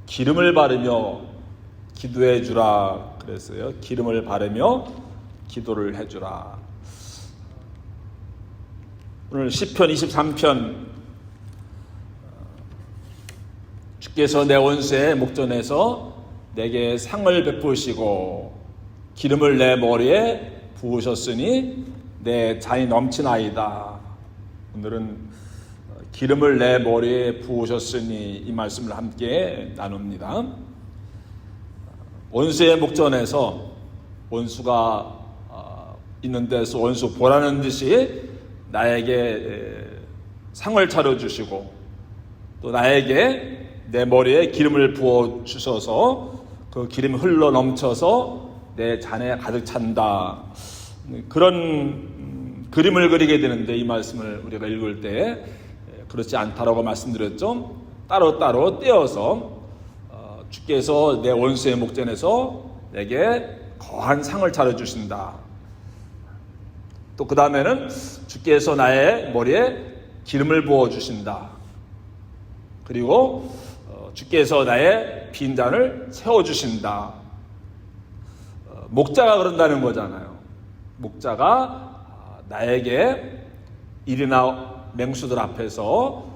기름을 바르며 기도해 주라 그랬어요. 기름을 바르며 기도를 해주라. 오늘 시편 23편 주께서 내 원수의 목전에서 내게 상을 베푸시고 기름을 내 머리에 부으셨으니 내 잔이 넘치나이다. 오늘은 기름을 내 머리에 부으셨으니 이 말씀을 함께 나눕니다. 원수의 목전에서 원수가 있는 데서 원수 보라는 듯이 나에게 상을 차려주시고 또 나에게 내 머리에 기름을 부어 주셔서 그 기름이 흘러 넘쳐서 내 잔에 가득 찬다. 그런 그림을 그리게 되는데 이 말씀을 우리가 읽을 때 그렇지 않다라고 말씀드렸죠. 따로따로 떼어서 주께서 내 원수의 목전에서 내게 거한 상을 차려주신다. 또 그 다음에는 주께서 나의 머리에 기름을 부어주신다. 그리고 주께서 나의 빈잔을 채워주신다. 목자가 그런다는 거잖아요. 목자가 나에게 일이나 맹수들 앞에서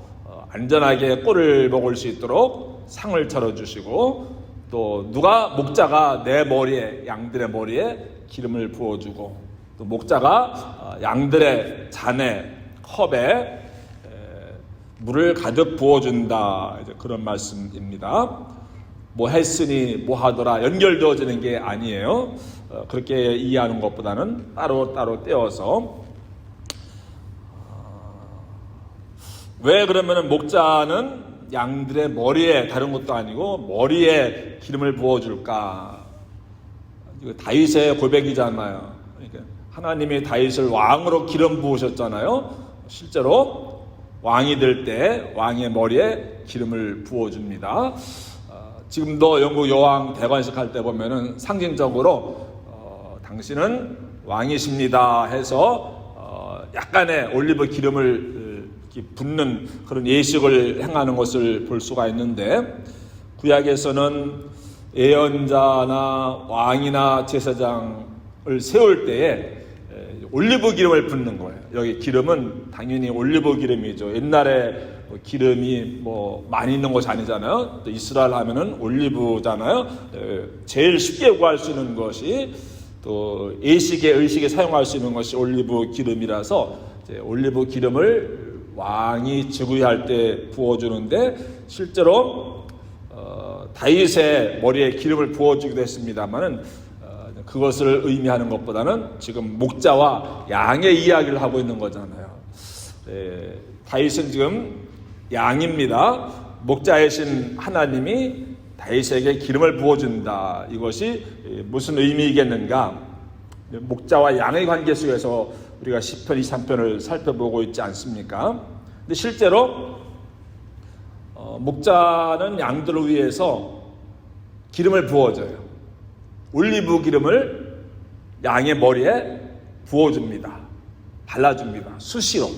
안전하게 꿀을 먹을 수 있도록 상을 차려주시고 또 누가 목자가 내 머리에 양들의 머리에 기름을 부어주고 또 목자가 양들의 잔에 컵에 물을 가득 부어준다. 이제 그런 말씀입니다. 뭐 했으니 뭐 하더라 연결되어지는 게 아니에요. 그렇게 이해하는 것보다는 따로 떼어서 왜 그러면은 목자는 양들의 머리에 다른 것도 아니고 머리에 기름을 부어줄까? 이거 다윗의 고백이잖아요. 그러니까 하나님이 다윗을 왕으로 기름 부으셨잖아요. 실제로 왕이 될 때 왕의 머리에 기름을 부어줍니다. 지금도 영국 여왕 대관식 할 때 보면은 상징적으로 당신은 왕이십니다 해서 약간의 올리브 기름을 붓는 그런 예식을 행하는 것을 볼 수가 있는데 구약에서는 예언자나 왕이나 제사장을 세울 때에 올리브 기름을 붓는 거예요. 여기 기름은 당연히 올리브 기름이죠. 옛날에 기름이 뭐 많이 있는 것이 아니잖아요. 또 이스라엘 하면은 올리브잖아요. 제일 쉽게 구할 수 있는 것이 또 예식에 의식에 사용할 수 있는 것이 올리브 기름이라서 이제 올리브 기름을 왕이 즉위할 때 부어주는데 실제로 다윗의 머리에 기름을 부어주기도 했습니다만은 그것을 의미하는 것보다는 지금 목자와 양의 이야기를 하고 있는 거잖아요. 다윗은 지금 양입니다. 목자이신 하나님이 다윗에게 기름을 부어준다. 이것이 무슨 의미이겠는가? 목자와 양의 관계 속에서 우리가 시편 23편을 살펴보고 있지 않습니까? 근데 실제로 목자는 양들을 위해서 기름을 부어줘요. 올리브 기름을 양의 머리에 부어줍니다. 발라줍니다. 수시로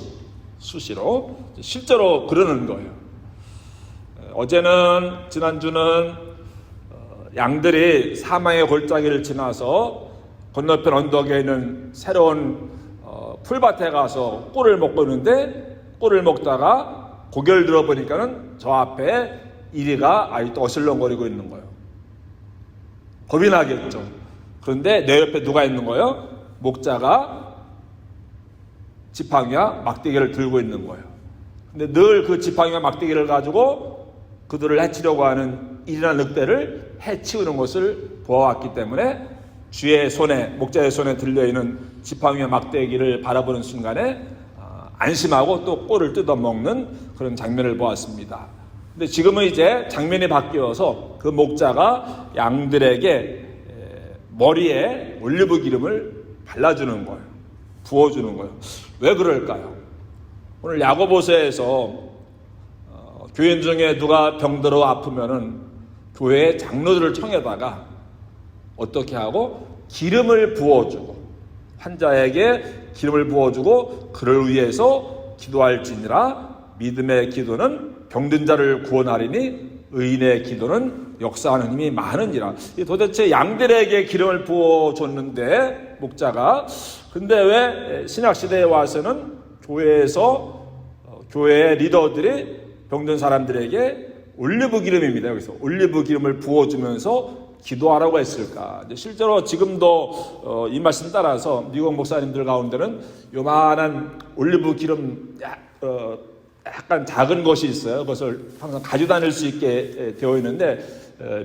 실제로 그러는 거예요. 지난주는 양들이 사망의 골짜기를 지나서 건너편 언덕에 있는 새로운 풀밭에 가서 꿀을 먹고 있는데 꿀을 먹다가 고개를 들어보니까는 저 앞에 이리가 아직도 어슬렁거리고 있는 거예요. 겁이 나겠죠. 그런데 내 옆에 누가 있는 거예요? 목자가 지팡이와 막대기를 들고 있는 거예요. 근데 늘 그 지팡이와 막대기를 가지고 그들을 해치려고 하는 이리나 늑대를 해치우는 것을 보아왔기 때문에 주의 손에, 목자의 손에 들려있는 지팡이와 막대기를 바라보는 순간에 안심하고 또 꿀을 뜯어먹는 그런 장면을 보았습니다. 근데 지금은 이제 장면이 바뀌어서 그 목자가 양들에게 머리에 올리브 기름을 발라주는 거예요. 부어주는 거예요. 왜 그럴까요? 오늘 야고보서에서 교인 중에 누가 병들어 아프면은 교회 장로들을 청해다가 어떻게 하고 기름을 부어주고 환자에게 기름을 부어주고 그를 위해서 기도할지니라. 믿음의 기도는 병든 자를 구원하리니 의인의 기도는 역사하는 힘이 많으니라. 도대체 양들에게 기름을 부어줬는데 목자가, 근데 왜 신약시대에 와서는 교회에서 교회의 리더들이 병든 사람들에게 올리브 기름입니다. 여기서 올리브 기름을 부어주면서 기도하라고 했을까? 실제로 지금도 이 말씀 따라서 미국 목사님들 가운데는 요만한 올리브 기름 약간 작은 것이 있어요. 그것을 항상 가지고 다닐 수 있게 되어 있는데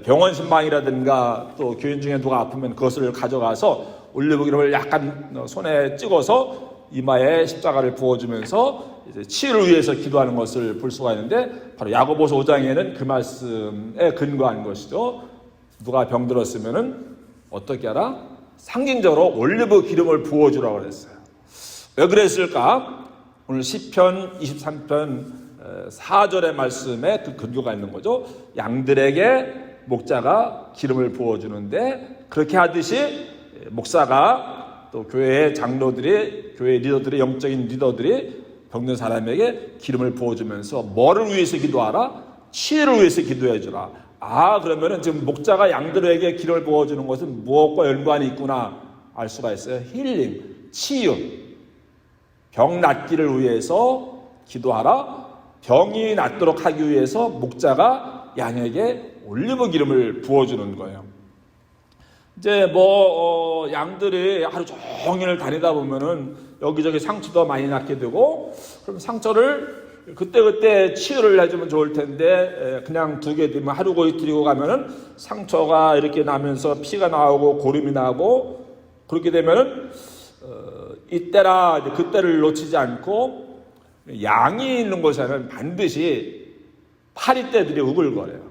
병원 신방이라든가 또 교인 중에 누가 아프면 그것을 가져가서 올리브 기름을 약간 손에 찍어서 이마에 십자가를 부어주면서 이제 치유를 위해서 기도하는 것을 볼 수가 있는데, 바로 야고보서 5장에는 그 말씀에 근거한 것이죠. 누가 병들었으면은 어떻게 하라? 상징적으로 올리브 기름을 부어주라고 그랬어요. 왜 그랬을까? 오늘 시편 23편 4절의 말씀에 그 근거가 있는 거죠. 양들에게 목자가 기름을 부어주는데, 그렇게 하듯이 목사가 또 교회의 장로들이, 교회 리더들이, 영적인 리더들이 병든 사람에게 기름을 부어주면서 뭐를 위해서 기도하라? 치유를 위해서 기도해주라. 그러면은 지금 목자가 양들에게 기름을 부어주는 것은 무엇과 연관이 있구나 알 수가 있어요. 힐링, 치유, 병 낫기를 위해서 기도하라. 병이 낫도록 하기 위해서 목자가 양에게 올리브 기름을 부어주는 거예요. 이제 양들이 하루 종일 다니다 보면은 여기저기 상처도 많이 낳게 되고, 그럼 상처를 그때그때 치유를 해주면 좋을 텐데 그냥 두게 되면 하루고 이틀이고 가면은 상처가 이렇게 나면서 피가 나오고 고름이 나고, 그렇게 되면은 이때라 그때를 놓치지 않고 양이 있는 곳에는 반드시 파리떼들이 우글거려요.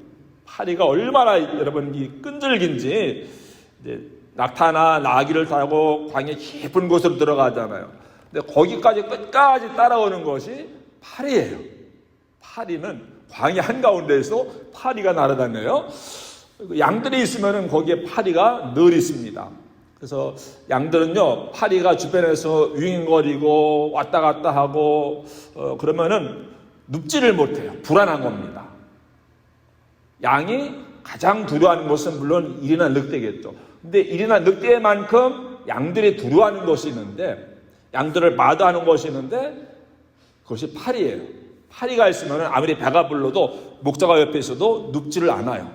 파리가 얼마나 여러분 이 끈질긴지, 이제 낙타나 나귀를 타고 광야 깊은 곳으로 들어가잖아요. 근데 거기까지 끝까지 따라오는 것이 파리예요. 파리는 광야 한가운데에서 파리가 날아다녀요. 양들이 있으면 거기에 파리가 늘 있습니다. 그래서 양들은요, 파리가 주변에서 윙윙거리고 왔다 갔다 하고 그러면은 눕지를 못해요. 불안한 겁니다. 양이 가장 두려워하는 것은 물론 일이나 늑대겠죠. 근데 일이나 늑대만큼 양들이 두려워하는 것이 있는데, 양들을 마다하는 것이 있는데, 그것이 파리예요. 파리가 있으면 아무리 배가 불러도 목자가 옆에 있어도 눕지를 않아요.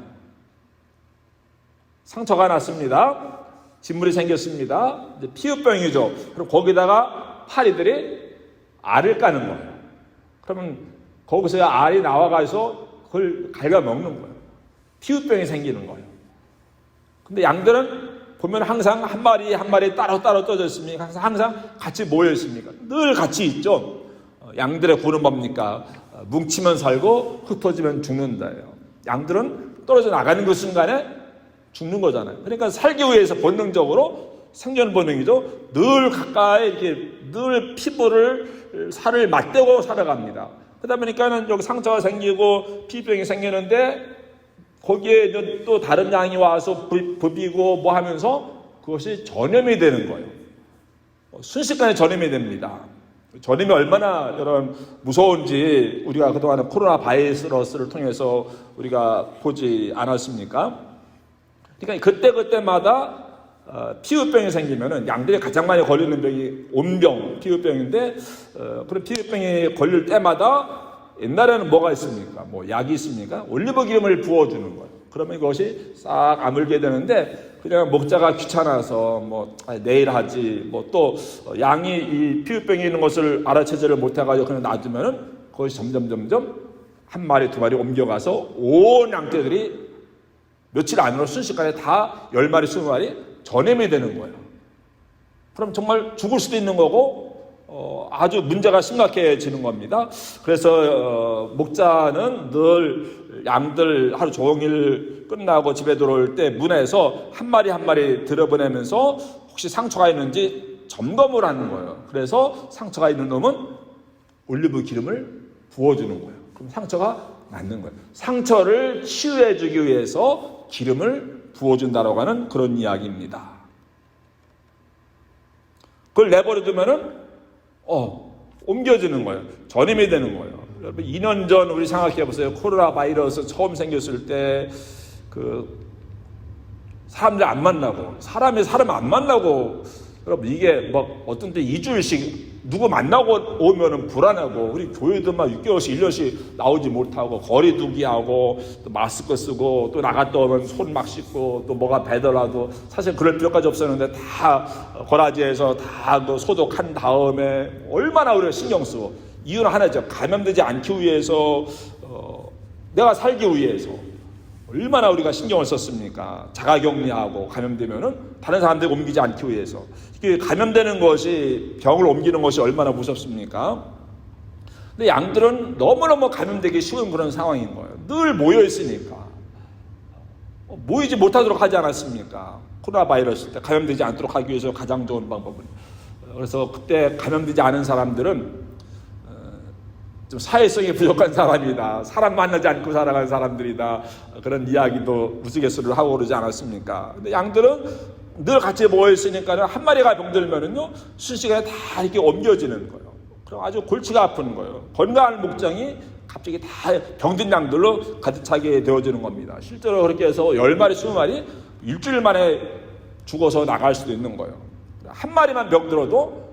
상처가 났습니다. 진물이 생겼습니다. 이제 피부병이죠. 그럼 거기다가 파리들이 알을 까는 거예요. 그러면 거기서 알이 나와가서 그걸 갉아먹는 거예요. 피부병이 생기는 거예요. 근데 양들은 보면 항상 한 마리 한 마리 따로 떠져 있습니까? 항상 같이 모여 있습니까? 늘 같이 있죠. 양들의 구는 뭡니까? 뭉치면 살고 흩어지면 죽는다예요. 양들은 떨어져 나가는 그 순간에 죽는 거잖아요. 그러니까 살기 위해서 본능적으로, 생존 본능이죠. 늘 가까이 이렇게 늘 피부를, 살을 맞대고 살아갑니다. 그러다 보니까는 여기 상처가 생기고 피부병이 생기는데, 거기에 또 다른 양이 와서 부비고 뭐 하면서 그것이 전염이 되는 거예요. 순식간에 전염이 됩니다. 전염이 얼마나 여러분 무서운지 우리가 그동안 코로나 바이러스를 통해서 우리가 보지 않았습니까? 그러니까 그때마다 피부병이 생기면은, 양들이 가장 많이 걸리는 병이 온병, 피부병인데, 그런 피부병이 걸릴 때마다 옛날에는 뭐가 있습니까? 약이 있습니까? 올리브 기름을 부어주는 거예요. 그러면 이것이 싹 아물게 되는데, 그냥 목자가 귀찮아서 내일 하지, 또 양이 이 피부병이 있는 것을 알아채지를 못해가지고 그냥 놔두면은 그것이 점점 한 마리 두 마리 옮겨가서 온 양떼들이 며칠 안으로 순식간에 다 10마리 20마리 전염이 되는 거예요. 그럼 정말 죽을 수도 있는 거고 아주 문제가 심각해지는 겁니다. 그래서 목자는 늘 양들 하루 종일 끝나고 집에 들어올 때 문에서 한 마리 한 마리 들여보내면서 혹시 상처가 있는지 점검을 하는 거예요. 그래서 상처가 있는 놈은 올리브 기름을 부어주는 거예요. 그럼 상처가 낫는 거예요. 상처를 치유해주기 위해서 기름을 부어준다라고 하는 그런 이야기입니다. 그걸 내버려 두면은 옮겨지는 거예요. 전염이 되는 거예요. 여러분 2년 전 우리 생각해 보세요. 코로나 바이러스 처음 생겼을 때 사람들 안 만나고 사람이 사람 안 만나고 여러분 이게 막 어떤 때 2주일씩 누구 만나고 오면은 불안하고 우리 교회도 막 6개월씩 1년씩 나오지 못하고 거리 두기 하고 또 마스크 쓰고 또 나갔다 오면 손 막 씻고 또 뭐가 배더라도 사실 그럴 필요까지 없었는데 다 거라지에서 다 그 소독한 다음에 얼마나 우리가 신경 쓰고 이유는 하나죠. 감염되지 않기 위해서 내가 살기 위해서 얼마나 우리가 신경을 썼습니까? 자가격리하고 감염되면은 다른 사람들이 옮기지 않기 위해서. 이게 감염되는 것이 병을 옮기는 것이 얼마나 무섭습니까? 근데 양들은 너무너무 감염되기 쉬운 그런 상황인 거예요. 늘 모여 있으니까. 모이지 못하도록 하지 않았습니까? 코로나 바이러스 때 감염되지 않도록 하기 위해서 가장 좋은 방법은. 그래서 그때 감염되지 않은 사람들은 좀 사회성이 부족한 사람이다. 사람 만나지 않고 살아가는 사람들이다. 그런 이야기도 우스갯소리를 하고 그러지 않았습니까? 근데 양들은 늘 같이 모여있으니까 한 마리가 병들면은요, 순식간에 다 이렇게 옮겨지는 거예요. 그럼 아주 골치가 아픈 거예요. 건강한 목장이 갑자기 다 병든 양들로 가득 차게 되어지는 겁니다. 실제로 그렇게 해서 10마리, 20마리 일주일 만에 죽어서 나갈 수도 있는 거예요. 한 마리만 병들어도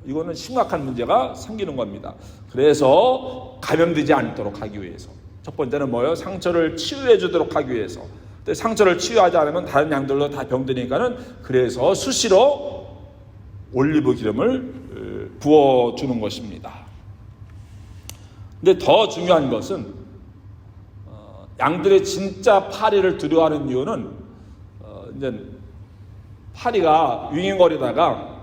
이거는 심각한 문제가 생기는 겁니다. 그래서 감염되지 않도록 하기 위해서 첫 번째는 뭐예요? 상처를 치유해 주도록 하기 위해서. 근데 상처를 치유하지 않으면 다른 양들도 다 병드니까는 그래서 수시로 올리브 기름을 부어주는 것입니다. 근데 더 중요한 것은 양들의 진짜 파리를 두려워하는 이유는 이제 파리가 윙윙거리다가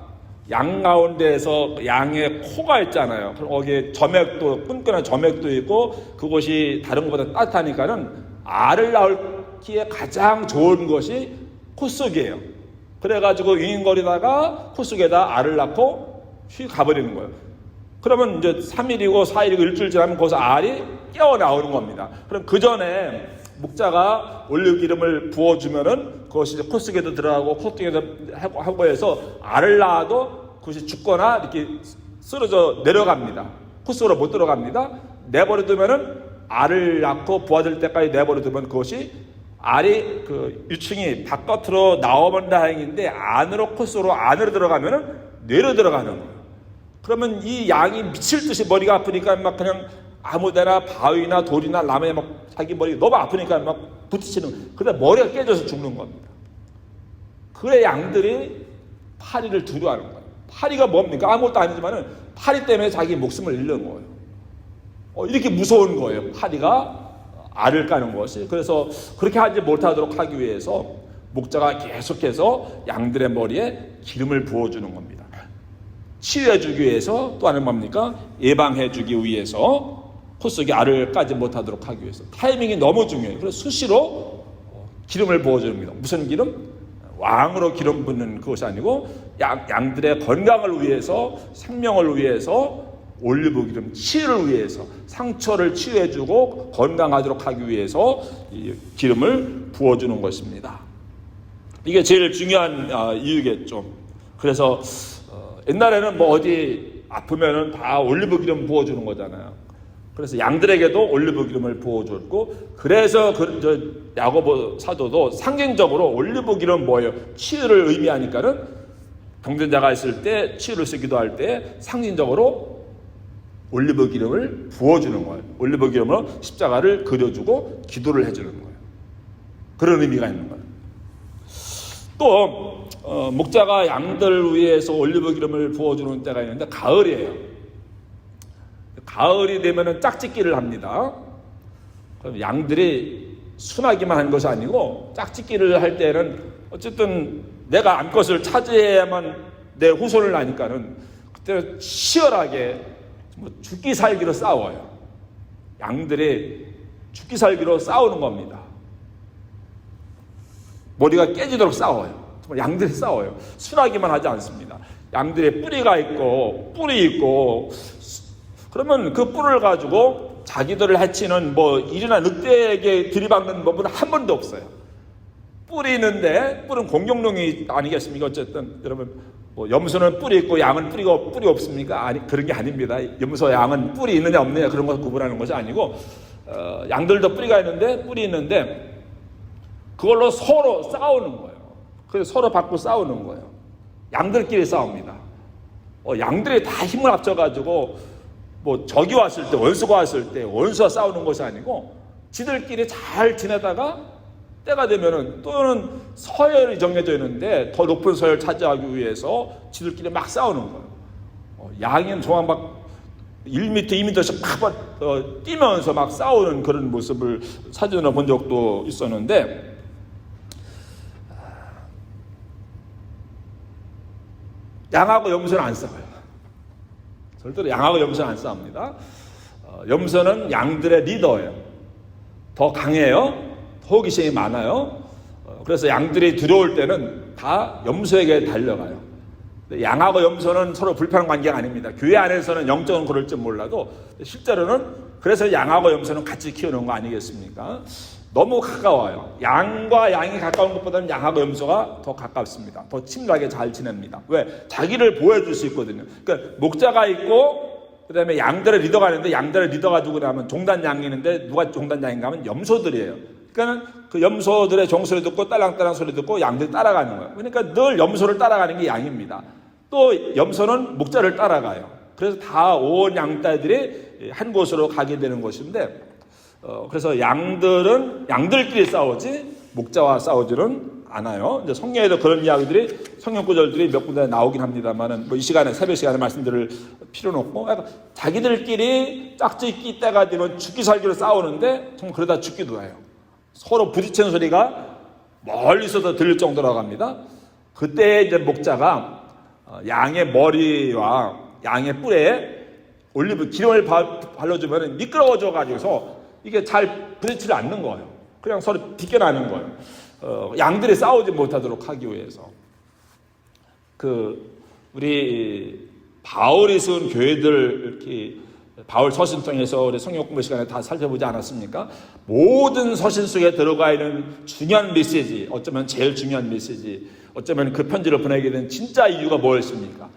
양 가운데에서 양의 코가 있잖아요. 그럼 거기에 점액도 끈끈한 점액도 있고 그곳이 다른 것보다 따뜻하니까는 알을 낳기에 가장 좋은 것이 코 속이에요. 그래가지고 윙윙거리다가 코 속에다 알을 낳고 휙 가버리는 거예요. 그러면 이제 3일이고 4일이고 일주일 지나면 거기서 알이 깨어 나오는 겁니다. 그럼 그 전에 목자가 올리브 기름을 부어주면은 그것이 코 속에도 들어가고 콧등에도 하고 해서 알을 낳아도 그것이 죽거나 이렇게 쓰러져 내려갑니다. 코 속으로 못 들어갑니다. 내버려두면은 알을 낳고 부화될 때까지 내버려두면 그것이 알이 그 유충이 바깥으로 나오면 다행인데 안으로 코 속으로 안으로 들어가면은 뇌로 들어가는 거예요. 그러면 이 양이 미칠 듯이 머리가 아프니까 막 그냥 아무데나 바위나 돌이나 나무에 막 자기 머리가 너무 아프니까 막 부딪히는, 그러다 머리가 깨져서 죽는 겁니다. 그래 양들이 파리를 두려워하는 거예요. 파리가 뭡니까? 아무것도 아니지만은 파리 때문에 자기 목숨을 잃는 거예요. 이렇게 무서운 거예요. 파리가 알을 까는 것이. 그래서 그렇게 하지 못하도록 하기 위해서 목자가 계속해서 양들의 머리에 기름을 부어주는 겁니다. 치유해주기 위해서, 또 하나는 뭡니까? 예방해주기 위해서, 코 속에 알을 까지 못하도록 하기 위해서. 타이밍이 너무 중요해요. 그래서 수시로 기름을 부어줍니다. 무슨 기름? 왕으로 기름 붓는 그것이 아니고 양들의 건강을 위해서, 생명을 위해서, 올리브 기름 치유를 위해서, 상처를 치유해주고 건강하도록 하기 위해서 이 기름을 부어주는 것입니다. 이게 제일 중요한 이유겠죠. 그래서 옛날에는 뭐 어디 아프면은 다 올리브 기름 부어주는 거잖아요. 그래서 양들에게도 올리브 기름을 부어줬고, 그래서 야고보 사도도 상징적으로 올리브 기름 뭐예요? 치유를 의미하니까는 병든 자가 있을 때 치유를 쓰기도 할 때 상징적으로 올리브 기름을 부어주는 거예요. 올리브 기름으로 십자가를 그려주고 기도를 해주는 거예요. 그런 의미가 있는 거예요. 또 목자가 양들 위해서 올리브 기름을 부어주는 때가 있는데 가을이에요. 가을이 되면은 짝짓기를 합니다. 그럼 양들이 순하기만 한 것이 아니고 짝짓기를 할 때는 어쨌든 내가 암컷을 차지해야만 내 후손을 나니까는 그때는 치열하게 죽기 살기로 싸워요. 양들이 죽기 살기로 싸우는 겁니다. 머리가 깨지도록 싸워요. 정말 양들이 싸워요. 순하기만 하지 않습니다. 양들의 뿌리가 있고 뿔이 있고, 그러면 그 뿔을 가지고 자기들을 해치는 뭐 일이나 늑대에게 들이박는 법은 한 번도 없어요. 뿔이 있는데, 뿔은 공격용이 아니겠습니까? 어쨌든 여러분 뭐 염소는 뿔이 있고 양은 뿔이 없습니까? 아니, 그런 게 아닙니다. 염소, 양은 뿔이 있느냐 없느냐 그런 걸 구분하는 것이 아니고 양들도 뿔이 있는데 그걸로 서로 싸우는 거예요. 그래서 서로 받고 싸우는 거예요. 양들끼리 싸웁니다. 양들이 다 힘을 합쳐가지고 뭐 적이 왔을 때, 원수가 왔을 때 원수와 싸우는 것이 아니고 지들끼리 잘 지내다가 때가 되면은 또는 서열이 정해져 있는데 더 높은 서열 차지하기 위해서 지들끼리 막 싸우는 거예요. 양은 정말 막 1m, 2m씩 막 뛰면서 막 싸우는 그런 모습을 사진으로 본 적도 있었는데, 양하고 염소는 안 싸워요. 절대로 양하고 염소는 안 싸웁니다. 염소는 양들의 리더예요. 더 강해요. 더 호기심이 많아요. 그래서 양들이 들어올 때는 다 염소에게 달려가요. 양하고 염소는 서로 불편한 관계가 아닙니다. 교회 안에서는 영적은 그럴지 몰라도 실제로는 그래서 양하고 염소는 같이 키우는 거 아니겠습니까? 너무 가까워요. 양과 양이 가까운 것보다는 양하고 염소가 더 가깝습니다. 더 친밀하게 잘 지냅니다. 왜? 자기를 보호해줄 수 있거든요. 그러니까 목자가 있고 그 다음에 양들의 리더가 있는데 양들의 리더가 누구냐면 종단양이 있는데 누가 종단양인가 하면 염소들이에요. 그러니까 그 염소들의 종소리 듣고 딸랑딸랑 소리 듣고 양들이 따라가는 거예요. 그러니까 늘 염소를 따라가는 게 양입니다. 또 염소는 목자를 따라가요. 그래서 다 온 양떼들이 한 곳으로 가게 되는 것인데, 그래서 양들은 양들끼리 싸우지 목자와 싸우지는 않아요. 이제 성경에도 그런 이야기들이, 성경 구절들이 몇 군데 나오긴 합니다만은 뭐 이 시간에, 새벽 시간에 말씀드릴 필요는 없고, 자기들끼리 짝짓기 때가 되면 죽기 살기로 싸우는데 정말 그러다 죽기도 해요. 서로 부딪히는 소리가 멀리서도 들릴 정도라고 합니다. 그때 이제 목자가 양의 머리와 양의 뿔에 올리브 기름을 발라주면 미끄러워져 가지고서 이게 잘 부딪히지 않는 거예요. 그냥 서로 비껴나는 거예요. 양들이 싸우지 못하도록 하기 위해서. 우리 바울이 쓴 교회들 이렇게 바울 서신 통해서 우리 성경 공부 시간에 다 살펴보지 않았습니까? 모든 서신 속에 들어가 있는 중요한 메시지, 어쩌면 제일 중요한 메시지, 어쩌면 그 편지를 보내게 된 진짜 이유가 뭐였습니까?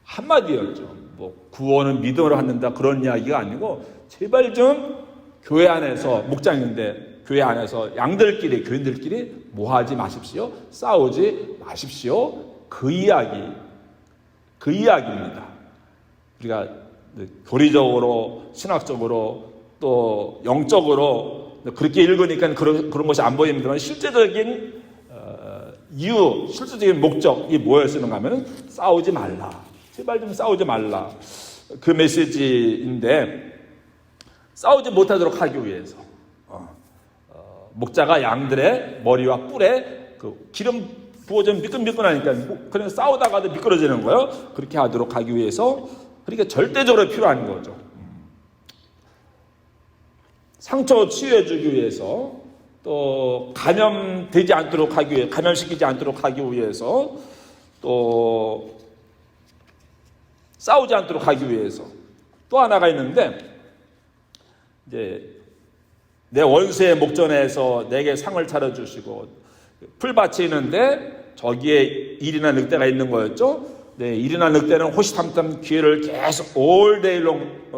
한마디였죠. 뭐 구원은 믿음으로 받는다 그런 이야기가 아니고, 제발 좀 교회 안에서, 목장인데 교회 안에서 양들끼리, 교인들끼리 뭐 하지 마십시오. 싸우지 마십시오. 그 이야기입니다. 우리가 교리적으로, 신학적으로, 또 영적으로 그렇게 읽으니까 그런 것이 안 보입니다만, 실제적인 이유, 실제적인 목적이 뭐였는가 하면 싸우지 말라. 제발 좀 싸우지 말라. 그 메시지인데, 싸우지 못하도록 하기 위해서 목자가 양들의 머리와 뿔에 그 기름 부어져 미끈미끈하니까 그냥 싸우다가도 미끄러지는 거예요. 그렇게 하도록 하기 위해서, 그러니까 절대적으로 필요한 거죠. 상처 치유해주기 위해서, 또 감염되지 않도록 하기 위해, 감염시키지 않도록 하기 위해서, 또 싸우지 않도록 하기 위해서 또 하나가 있는데, 이제 내 원수의 목전에서 내게 상을 차려주시고, 풀밭이 있는데 저기에 일이나 늑대가 있는 거였죠. 네, 일이나 늑대는 호시탐탐 기회를 계속 올데일롱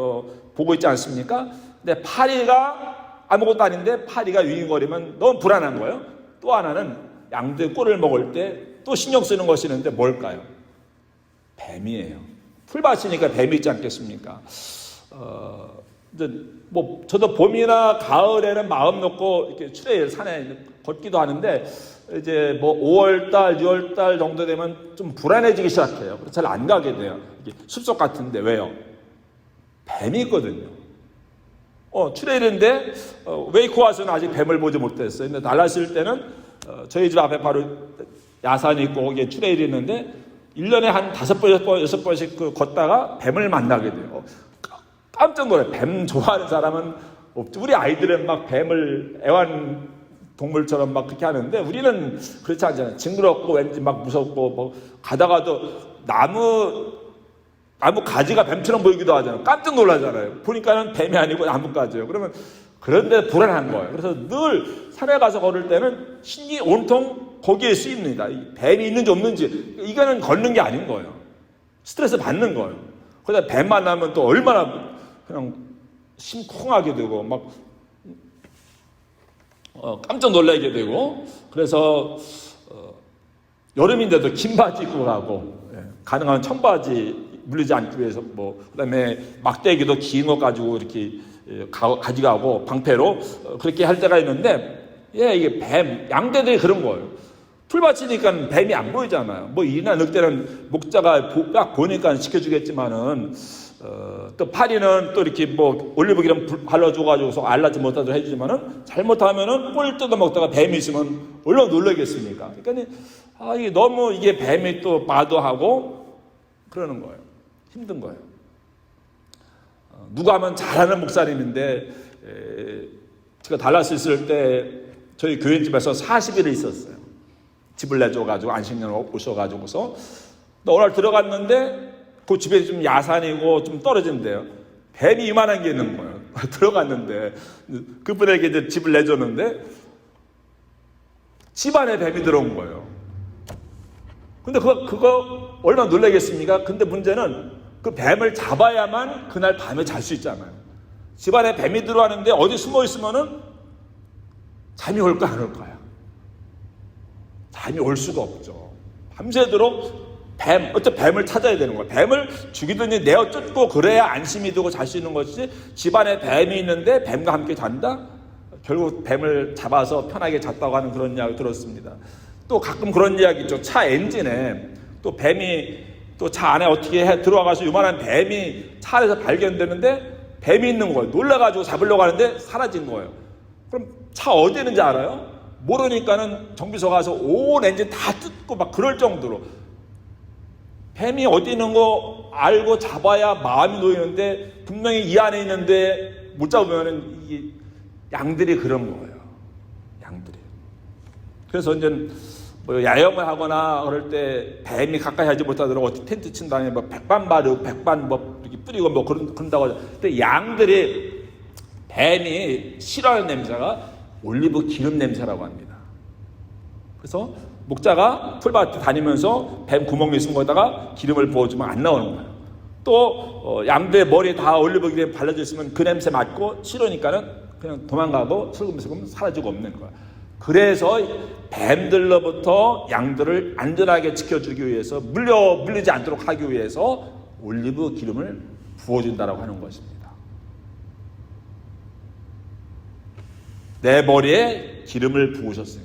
보고 있지 않습니까? 근데 파리가 아무것도 아닌데 파리가 윙윙거리면 너무 불안한 거예요. 또 하나는 양들 꿀을 먹을 때 또 신경 쓰는 것이 있는데 뭘까요? 뱀이에요. 풀밭이니까 뱀이 있지 않겠습니까? 이제 뭐 저도 봄이나 가을에는 마음 놓고 이렇게 출애일 산에 걷기도 하는데, 이제 뭐 5월달, 6월달 정도 되면 좀 불안해지기 시작해요. 그래서 잘 안 가게 돼요. 숲속 같은데. 왜요? 뱀이 있거든요. 출애일인데 웨이크와서는 아직 뱀을 보지 못했어요. 근데 달라스일 때는 저희 집 앞에 바로 야산이 있고 거기에 출애일이 있는데 1년에 한 5번, 6번씩 걷다가 뱀을 만나게 돼요. 깜짝 놀라요. 뱀 좋아하는 사람은 없죠. 우리 아이들은 막 뱀을 애완 동물처럼 막 그렇게 하는데, 우리는 그렇지 않잖아요. 징그럽고 왠지 막 무섭고, 뭐 가다가도 나무 가지가 뱀처럼 보이기도 하잖아요. 깜짝 놀라잖아요. 보니까는 뱀이 아니고 나뭇가지예요. 그러면 그런데 불안한 거예요. 그래서 늘 산에 가서 걸을 때는 신이 온통 거기에 쓰입니다. 뱀이 있는지 없는지 이거는 걷는 게 아닌 거예요. 스트레스 받는 거예요. 그러다 뱀 만나면 또 얼마나 그냥 심쿵하게 되고 막 깜짝 놀라게 되고. 그래서 여름인데도 긴 바지 입고 가고, 가능하면 청바지 물리지 않기 위해서 그다음에 막대기도 긴 거 가지고 이렇게 가져가고 방패로 그렇게 할 때가 있는데, 이게 뱀, 양떼들이 그런 거예요. 풀밭이니까 뱀이 안 보이잖아요. 이나 늑대는 목자가 딱 보니까 지켜주겠지만은, 또 파리는 또 이렇게 올리브 기름 발라줘가지고서 알라지 못하도록 해주지만은, 잘못하면은 꿀 뜯어 먹다가 뱀이 있으면 얼마나 놀라겠습니까? 그러니까 이게 너무 이게 뱀이 또 마도하고 그러는 거예요. 힘든 거예요. 누가 하면 잘하는 목사님인데, 제가 달라스 있을 때 저희 교인집에서 40일을 있었어요. 집을 내줘가지고 안식년을 오셔가지고서 어느 날 들어갔는데 그 집에 좀 야산이고 좀 떨어진대요. 뱀이 이만한 게 있는 거예요. 들어갔는데 그분에게 이제 집을 내줬는데 집 안에 뱀이 들어온 거예요. 근데 그거 얼마나 놀라겠습니까? 근데 문제는 그 뱀을 잡아야만 그날 밤에 잘 수 있잖아요. 집 안에 뱀이 들어왔는데 어디 숨어 있으면은 잠이 올까 안 올까요? 잠이 올 수가 없죠. 밤새도록 어차피 뱀을 찾아야 되는 거예요. 뱀을 죽이든지 내어 쫓고 그래야 안심이 되고 잘 수 있는 것이지, 집안에 뱀이 있는데 뱀과 함께 잔다? 결국 뱀을 잡아서 편하게 잤다고 하는 그런 이야기 들었습니다. 또 가끔 그런 이야기 있죠. 차 엔진에 또 뱀이 또 차 안에 어떻게 들어와가지고 요만한 뱀이 차 안에서 발견되는데 뱀이 있는 거예요. 놀라가지고 잡으려고 하는데 사라진 거예요. 그럼 차 어디 있는지 알아요? 모르니까는 정비소 가서 온 엔진 다 뜯고 막 그럴 정도로, 뱀이 어디 있는 거 알고 잡아야 마음이 놓이는데 분명히 이 안에 있는데 못 잡으면은 이게 양들이 그런 거예요. 양들이. 그래서 이제 야영을 하거나 그럴 때 뱀이 가까이 하지 못하도록 어떻게 텐트 친 다음에 백반 이렇게 뿌리고 그런다고 하죠. 근데 양들이 뱀이 싫어하는 냄새가 올리브 기름 냄새라고 합니다. 그래서 목자가 풀밭에 다니면서 뱀 구멍이 있으면 거기다가 기름을 부어주면 안 나오는 거예요. 또 양들 머리에 다 올리브 기름 발라져 있으면 그 냄새 맡고 싫으니까는 그냥 도망가고 슬금슬금 사라지고 없는 거예요. 그래서 뱀들로부터 양들을 안전하게 지켜주기 위해서 물리지 않도록 하기 위해서 올리브 기름을 부어준다라고 하는 것입니다. 내 머리에 기름을 부으셨으니,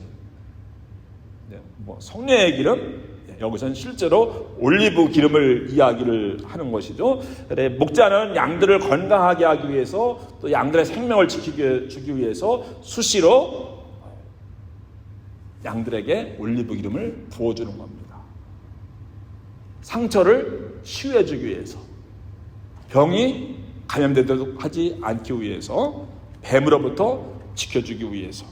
성령의 기름, 여기서는 실제로 올리브 기름을 이야기를 하는 것이죠. 목자는 양들을 건강하게 하기 위해서, 또 양들의 생명을 주기 위해서 수시로 양들에게 올리브 기름을 부어주는 겁니다. 상처를 치유해주기 위해서, 병이 감염되도록 하지 않기 위해서, 뱀으로부터 지켜주기 위해서.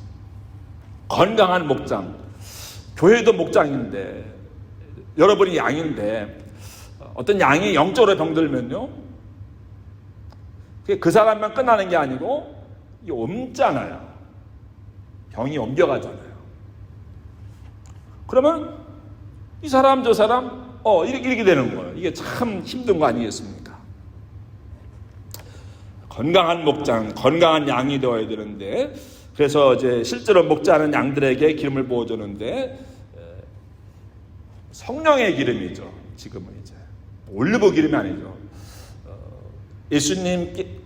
건강한 목장, 교회도 목장인데, 여러분이 양인데, 어떤 양이 영적으로 병들면요, 그 사람만 끝나는 게 아니고 이게 옮잖아요. 병이 옮겨가잖아요. 그러면 이 사람 저 사람 이렇게 되는 거예요. 이게 참 힘든 거 아니겠습니까? 건강한 목장, 건강한 양이 되어야 되는데, 그래서 이제 실제로 목자는 양들에게 기름을 부어주는데, 성령의 기름이죠. 지금은 이제 올리브 기름이 아니죠.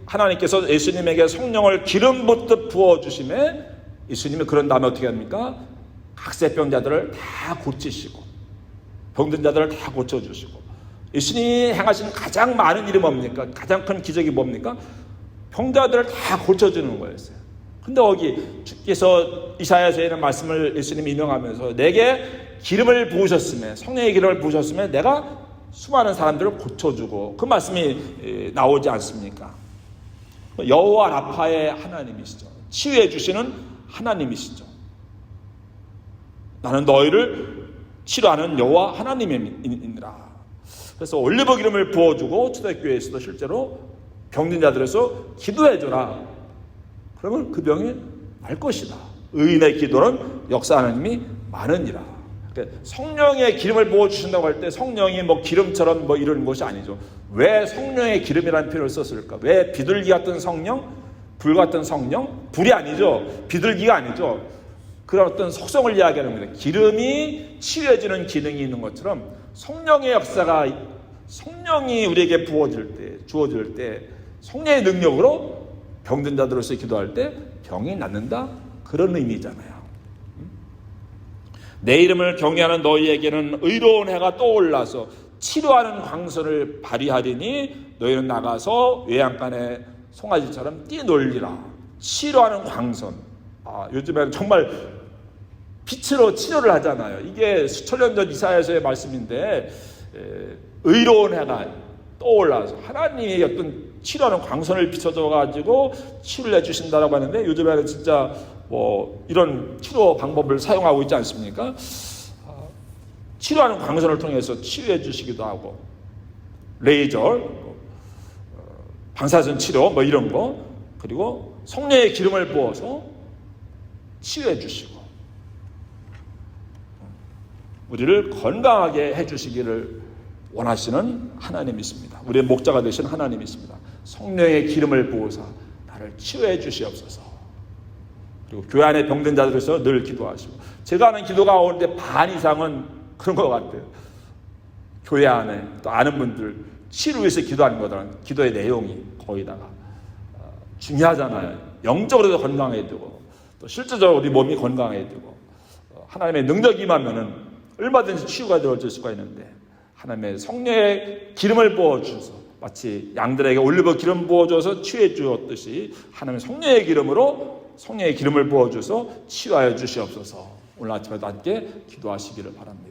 하나님께서 예수님에게 성령을 기름 붓듯 부어주심에, 예수님이 그런 다음에 어떻게 합니까? 각세병자들을 다 고치시고, 병든 자들을 다 고쳐주시고, 예수님이 행하신 가장 많은 일이 뭡니까? 가장 큰 기적이 뭡니까? 병자들을 다 고쳐주는 거였어요. 근데 거기 주께서 이사야서에 있는 말씀을 예수님이 인용하면서, 내게 기름을 부으셨음에, 성령의 기름을 부으셨음에 내가 수많은 사람들을 고쳐주고, 그 말씀이 나오지 않습니까? 여호와 라파의 하나님이시죠. 치유해 주시는 하나님이시죠. 나는 너희를 치료하는 여호와 하나님이니라. 그래서 올리브 기름을 부어주고, 초대교회에서도 실제로 병든 자들에서 기도해줘라, 그러면 그 병이 날 것이다. 의인의 기도는 역사하는 힘이 많으니라. 그러니까 성령의 기름을 부어주신다고 할 때 성령이 뭐 기름처럼 뭐 이러는 것이 아니죠. 왜 성령의 기름이라는 표현을 썼을까? 왜 비둘기 같은 성령, 불 같은 성령? 불이 아니죠. 비둘기가 아니죠. 그런 어떤 속성을 이야기하는 겁니다. 기름이 치유해주는 기능이 있는 것처럼 성령의 역사가, 성령이 우리에게 주어질 때 성령의 능력으로 병든 자들로서 기도할 때 병이 낫는다, 그런 의미잖아요. 내 이름을 경외하는 너희에게는 의로운 해가 떠올라서 치료하는 광선을 발휘하리니 너희는 나가서 외양간에 송아지처럼 뛰놀리라. 치료하는 광선. 요즘에는 정말 빛으로 치료를 하잖아요. 이게 수천 년 전 이사야서의 말씀인데, 의로운 해가 떠올라서 하나님의 어떤 치료하는 광선을 비춰줘 가지고 치료를 해주신다라고 하는데, 요즘에는 진짜 뭐 이런 치료 방법을 사용하고 있지 않습니까? 치료하는 광선을 통해서 치유해 주시기도 하고, 레이저, 방사선 치료 뭐 이런 거, 그리고 성령의 기름을 부어서 치유해 주시고 우리를 건강하게 해주시기를 원하시는 하나님이 있습니다. 우리의 목자가 되신 하나님이 있습니다. 성령의 기름을 부어서 나를 치유해 주시옵소서. 그리고 교회 안에 병든 자들에서 늘 기도하시고, 제가 하는 기도가 오는데 반 이상은 그런 것 같아요. 교회 안에 또 아는 분들 치유를 위해서 기도하는 거다라는 기도의 내용이 거의 다가 중요하잖아요. 영적으로도 건강해야 되고 또 실제적으로 우리 몸이 건강해야 되고, 하나님의 능력이 임하면은 얼마든지 치유가 되어질 수가 있는데, 하나님의 성령의 기름을 부어주셔서 마치 양들에게 올리브 기름 부어줘서 치유해 주었듯이 하나님의 성령의 기름을 부어줘서 치유하여 주시옵소서. 오늘 아침에도 함께 기도하시기를 바랍니다.